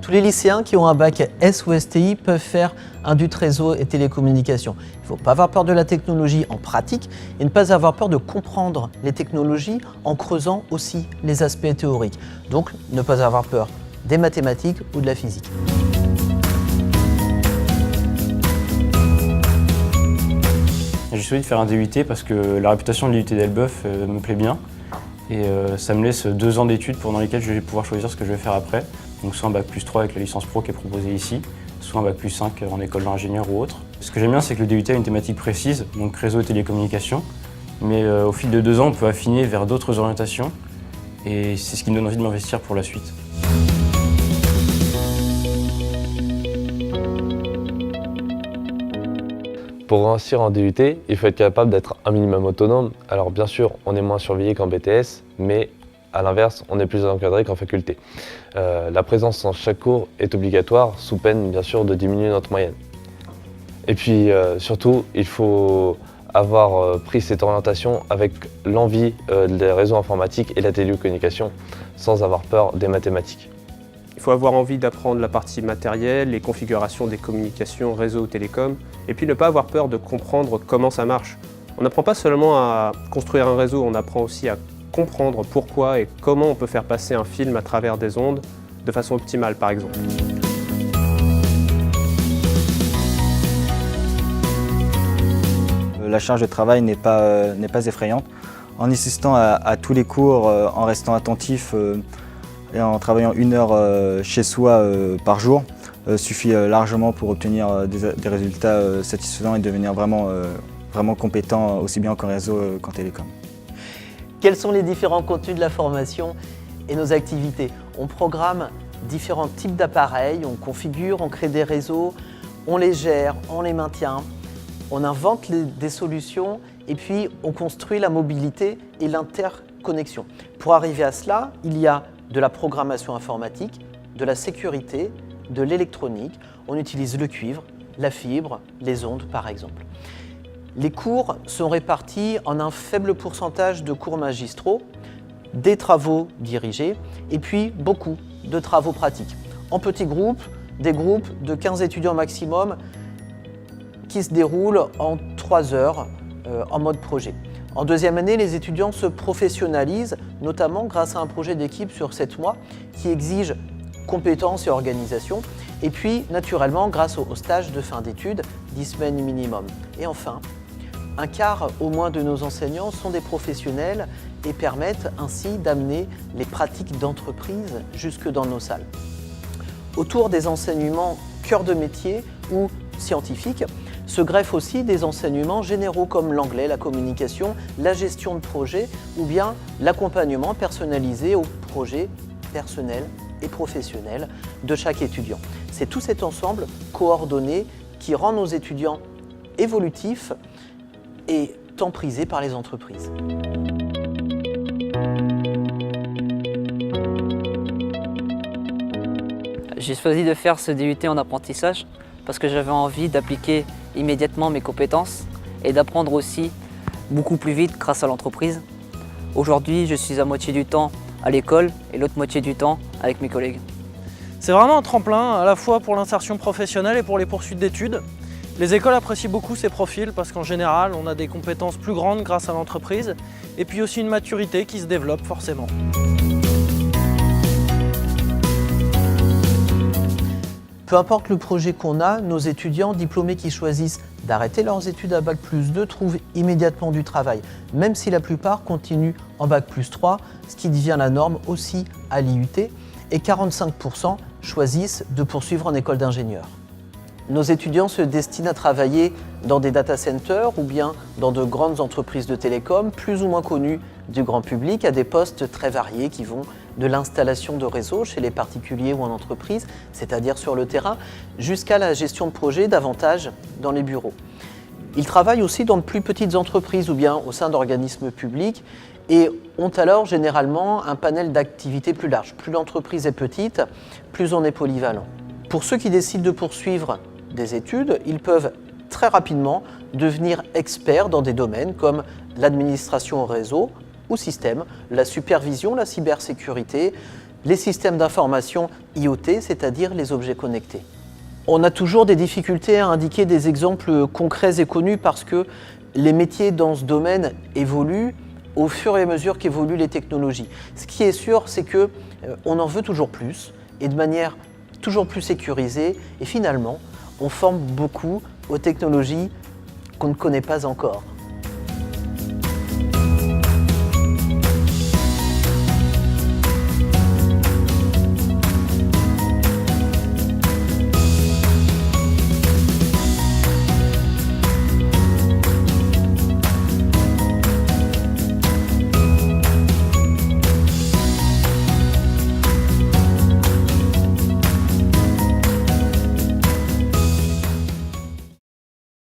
Tous les lycéens qui ont un bac S ou STI peuvent faire un DUT réseau et télécommunications. Il ne faut pas avoir peur de la technologie en pratique et ne pas avoir peur de comprendre les technologies en creusant aussi les aspects théoriques. Donc ne pas avoir peur des mathématiques ou de la physique. J'ai choisi de faire un DUT parce que la réputation de l'IUT d'Elbeuf me plaît bien et ça me laisse 2 ans d'études pendant lesquelles je vais pouvoir choisir ce que je vais faire après. Donc soit un bac+3 avec la licence pro qui est proposée ici, soit un bac+5 en école d'ingénieur ou autre. Ce que j'aime bien, c'est que le DUT a une thématique précise, donc réseau et télécommunications, mais au fil de 2 ans, on peut affiner vers d'autres orientations et c'est ce qui me donne envie de m'investir pour la suite. Pour réussir en DUT, il faut être capable d'être un minimum autonome. Alors bien sûr, on est moins surveillé qu'en BTS, mais à l'inverse, on est plus encadré qu'en faculté. La présence dans chaque cours est obligatoire, sous peine bien sûr de diminuer notre moyenne. Et puis surtout, il faut avoir pris cette orientation avec l'envie des réseaux informatiques et la télécommunication, sans avoir peur des mathématiques. Il faut avoir envie d'apprendre la partie matérielle, les configurations des communications, réseau ou télécom, et puis ne pas avoir peur de comprendre comment ça marche. On n'apprend pas seulement à construire un réseau, on apprend aussi à comprendre pourquoi et comment on peut faire passer un film à travers des ondes de façon optimale, par exemple. La charge de travail n'est pas effrayante. En assistant à tous les cours, en restant attentif et en travaillant 1 heure chez soi par jour, suffit largement pour obtenir des résultats satisfaisants et devenir vraiment compétent aussi bien qu'en réseau qu'en télécom. Quels sont les différents contenus de la formation et nos activités? On programme différents types d'appareils, on configure, on crée des réseaux, on les gère, on les maintient, on invente des solutions et puis on construit la mobilité et l'interconnexion. Pour arriver à cela, il y a de la programmation informatique, de la sécurité, de l'électronique. On utilise le cuivre, la fibre, les ondes par exemple. Les cours sont répartis en un faible pourcentage de cours magistraux, des travaux dirigés et puis beaucoup de travaux pratiques. En petits groupes, des groupes de 15 étudiants maximum qui se déroulent en 3 heures en mode projet. En 2e année, les étudiants se professionnalisent, notamment grâce à un projet d'équipe sur 7 mois qui exige compétences et organisation. Et puis, naturellement, grâce au stage de fin d'études, 10 semaines minimum. Et enfin, un quart au moins de nos enseignants sont des professionnels et permettent ainsi d'amener les pratiques d'entreprise jusque dans nos salles. Autour des enseignements cœur de métier ou scientifiques, se greffent aussi des enseignements généraux comme l'anglais, la communication, la gestion de projet ou bien l'accompagnement personnalisé aux projets personnels et professionnels de chaque étudiant. C'est tout cet ensemble coordonné qui rend nos étudiants évolutifs et tant prisés par les entreprises. J'ai choisi de faire ce DUT en apprentissage parce que j'avais envie d'appliquer immédiatement mes compétences et d'apprendre aussi beaucoup plus vite grâce à l'entreprise. Aujourd'hui, je suis à moitié du temps à l'école et l'autre moitié du temps avec mes collègues. C'est vraiment un tremplin à la fois pour l'insertion professionnelle et pour les poursuites d'études. Les écoles apprécient beaucoup ces profils parce qu'en général, on a des compétences plus grandes grâce à l'entreprise et puis aussi une maturité qui se développe forcément. Peu importe le projet qu'on a, nos étudiants diplômés qui choisissent d'arrêter leurs études à Bac+2 trouvent immédiatement du travail, même si la plupart continuent en Bac+3, ce qui devient la norme aussi à l'IUT, et 45% choisissent de poursuivre en école d'ingénieur. Nos étudiants se destinent à travailler dans des data centers ou bien dans de grandes entreprises de télécom, plus ou moins connues du grand public, à des postes très variés qui vont de l'installation de réseaux chez les particuliers ou en entreprise, c'est-à-dire sur le terrain, jusqu'à la gestion de projets davantage dans les bureaux. Ils travaillent aussi dans de plus petites entreprises ou bien au sein d'organismes publics et ont alors généralement un panel d'activités plus large. Plus l'entreprise est petite, plus on est polyvalent. Pour ceux qui décident de poursuivre des études, ils peuvent très rapidement devenir experts dans des domaines comme l'administration au réseau ou système, la supervision, la cybersécurité, les systèmes d'information IoT, c'est-à-dire les objets connectés. On a toujours des difficultés à indiquer des exemples concrets et connus parce que les métiers dans ce domaine évoluent au fur et à mesure qu'évoluent les technologies. Ce qui est sûr, c'est qu'on en veut toujours plus et de manière toujours plus sécurisée et finalement, on forme beaucoup aux technologies qu'on ne connaît pas encore.